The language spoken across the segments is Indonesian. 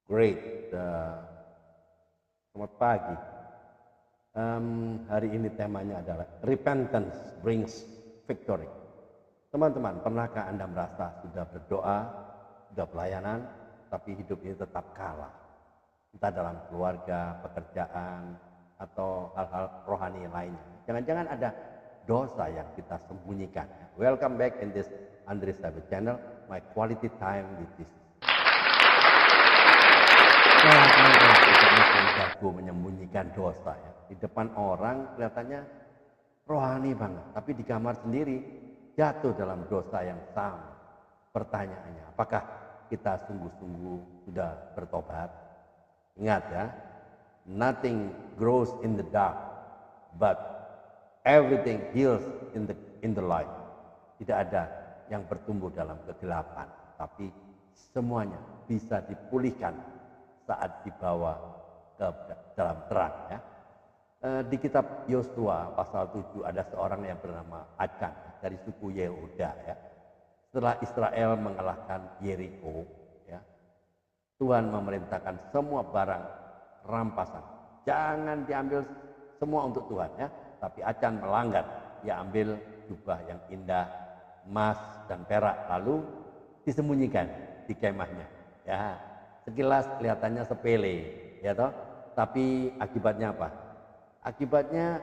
Great. Selamat pagi. Hari ini temanya adalah repentance brings victory. Teman-teman, pernahkah Anda merasa sudah berdoa, sudah pelayanan, tapi hidup ini tetap kalah? Entah dalam keluarga, pekerjaan, atau hal-hal rohani lainnya. Jangan-jangan ada dosa yang kita sembunyikan. Welcome back in this Andre Sabet channel, my quality time with Jesus. Nah, teman-teman, kita mesti jago menyembunyikan dosa ya. Di depan orang kelihatannya rohani banget, tapi di kamar sendiri jatuh dalam dosa yang sama. Pertanyaannya, apakah kita sungguh-sungguh sudah bertobat? Ingat ya, nothing grows in the dark, but everything heals in the light. Tidak ada yang bertumbuh dalam kegelapan, tapi semuanya bisa dipulihkan saat dibawa ke dalam terang ya. Di kitab Yosua pasal 7 ada seorang yang bernama Akan dari suku Yehuda ya. Setelah Israel mengalahkan Yeriko ya, Tuhan memerintahkan semua barang rampasan jangan diambil semua untuk Tuhan ya, tapi Akan melanggar. Dia ambil jubah yang indah, emas dan perak, lalu disembunyikan di kemahnya ya. Sekilas kelihatannya sepele, ya toh. Tapi akibatnya apa? Akibatnya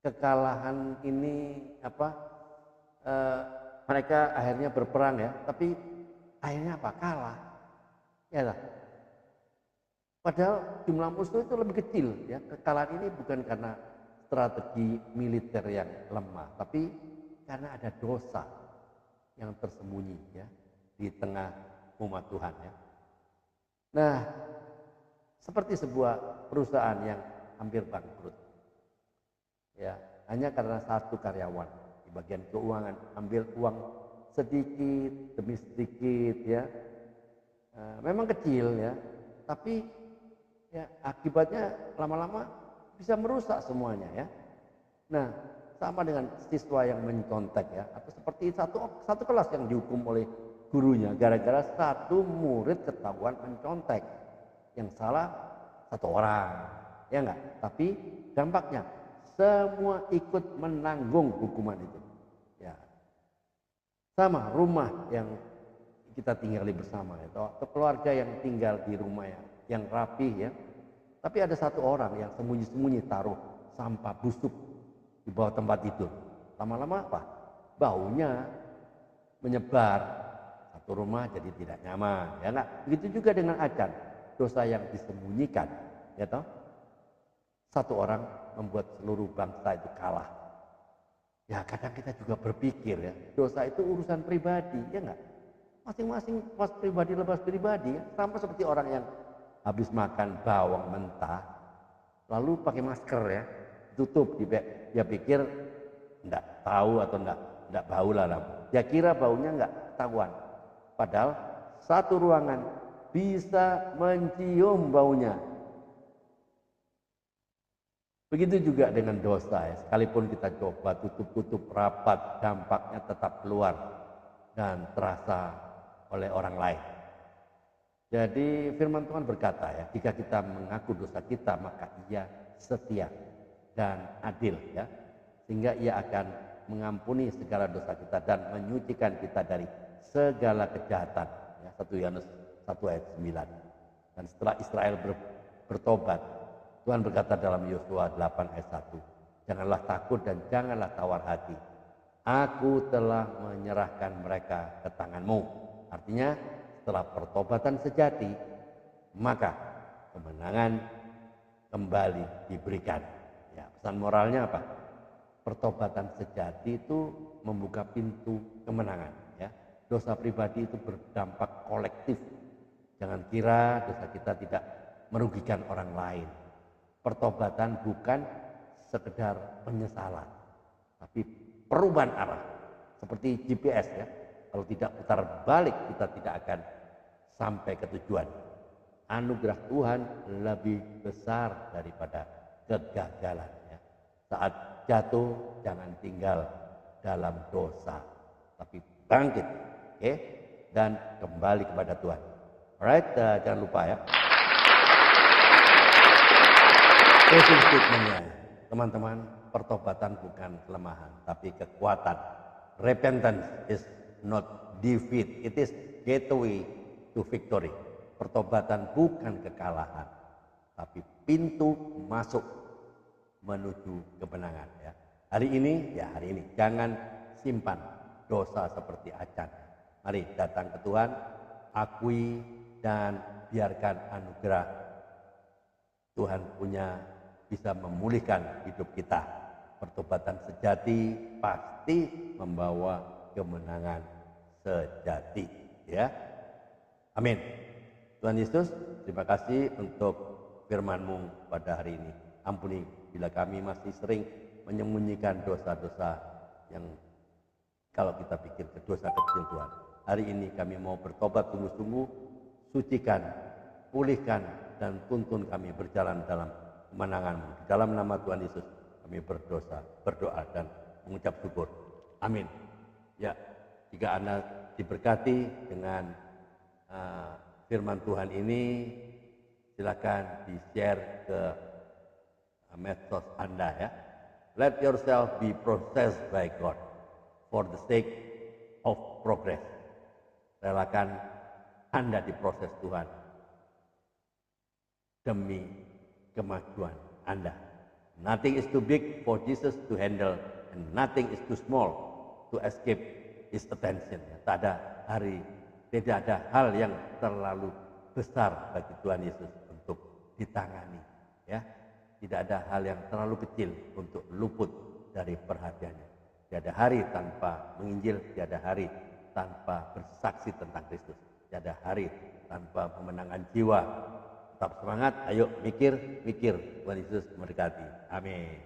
kekalahan ini mereka akhirnya berperang ya. Tapi akhirnya apa? Kalah, ya toh. Padahal jumlah musuh itu lebih kecil, ya. Kekalahan ini bukan karena strategi militer yang lemah, tapi karena ada dosa yang tersembunyi, ya, di tengah umat Tuhan ya. Nah, seperti sebuah perusahaan yang hampir bangkrut. Ya, hanya karena satu karyawan di bagian keuangan ambil uang sedikit demi sedikit ya. Memang kecil ya, tapi ya akibatnya lama-lama bisa merusak semuanya ya. Nah, sama dengan siswa yang mencontek ya, atau seperti satu kelas yang dihukum oleh gurunya gara-gara satu murid ketahuan mencontek. Yang salah satu orang, ya enggak? Tapi dampaknya semua ikut menanggung hukuman itu. Ya. Sama rumah yang kita tinggali bersama atau keluarga yang tinggal di rumah yang rapih ya. Tapi ada satu orang yang sembunyi-sembunyi taruh sampah busuk di bawah tempat tidur. Lama-lama apa? Baunya menyebar. Satu rumah jadi tidak nyaman, ya enggak? Begitu juga dengan Akan, dosa yang disembunyikan, ya toh. Satu orang membuat seluruh bangsa itu kalah. Ya kadang kita juga berpikir ya, dosa itu urusan pribadi, ya enggak? Masing-masing pas pribadi lepas pribadi, ya. Sama seperti orang yang habis makan bawang mentah, lalu pakai masker ya, tutup, dia pikir enggak tahu atau enggak bau lah, dia kira baunya enggak ketahuan. Padahal satu ruangan bisa mencium baunya. Begitu juga dengan dosa ya. Sekalipun kita coba tutup-tutup rapat, dampaknya tetap keluar dan terasa oleh orang lain. Jadi firman Tuhan berkata ya, jika kita mengaku dosa kita maka Ia setia dan adil ya. Sehingga Ia akan mengampuni segala dosa kita dan menyucikan kita dari segala kejahatan ya, 1 Yohanes 1 ayat 9. Dan setelah Israel bertobat, Tuhan berkata dalam Yosua 8 ayat 1, janganlah takut dan janganlah tawar hati, aku telah menyerahkan mereka ke tanganmu. Artinya setelah pertobatan sejati maka kemenangan kembali diberikan ya. Pesan moralnya apa? Pertobatan sejati itu membuka pintu kemenangan ya. Dosa pribadi itu berdampak kolektif. Jangan kira dosa kita tidak merugikan orang lain. Pertobatan bukan sekedar penyesalan, tapi perubahan arah. Seperti GPS ya. Kalau tidak putar balik kita tidak akan sampai ke tujuan. Anugerah Tuhan lebih besar daripada kegagalan ya. Saat jatuh jangan tinggal dalam dosa, tapi bangkit dan kembali kepada Tuhan. Alright, jangan lupa ya. Closing statementnya, teman-teman, pertobatan bukan kelemahan, tapi kekuatan. Repentance is not defeat, it is gateway to victory. Pertobatan bukan kekalahan, tapi pintu masuk menuju kemenangan. Ya. Hari ini, jangan simpan dosa seperti acan. Mari datang ke Tuhan, akui dan biarkan anugerah Tuhan punya bisa memulihkan hidup kita. Pertobatan sejati pasti membawa kemenangan sejati. Ya, amin. Tuhan Yesus, terima kasih untuk firman-Mu pada hari ini. Ampuni bila kami masih sering menyembunyikan dosa-dosa yang kalau kita pikir dosa kecil Tuhan. Hari ini kami mau bertobat sungguh-sungguh, sucikan, pulihkan, dan tuntun kami berjalan dalam kemenangan-Mu. Di dalam nama Tuhan Yesus kami berdoa dan mengucap syukur. Amin. Ya, jika Anda diberkati dengan firman Tuhan ini, silakan di-share ke medsos Anda ya. Let yourself be processed by God for the sake of progress. Relakan Anda diproses Tuhan demi kemajuan Anda. Nothing is too big for Jesus to handle, and nothing is too small to escape His attention. Tidak ada hal yang terlalu besar bagi Tuhan Yesus untuk ditangani. Ya, tidak ada hal yang terlalu kecil untuk luput dari perhatiannya. Tiada hari tanpa menginjil, tiada hari tanpa bersaksi tentang Kristus, tiada hari tanpa pemenangan jiwa. Tetap semangat, ayo mikir, Tuhan Yesus memberkati. Amin.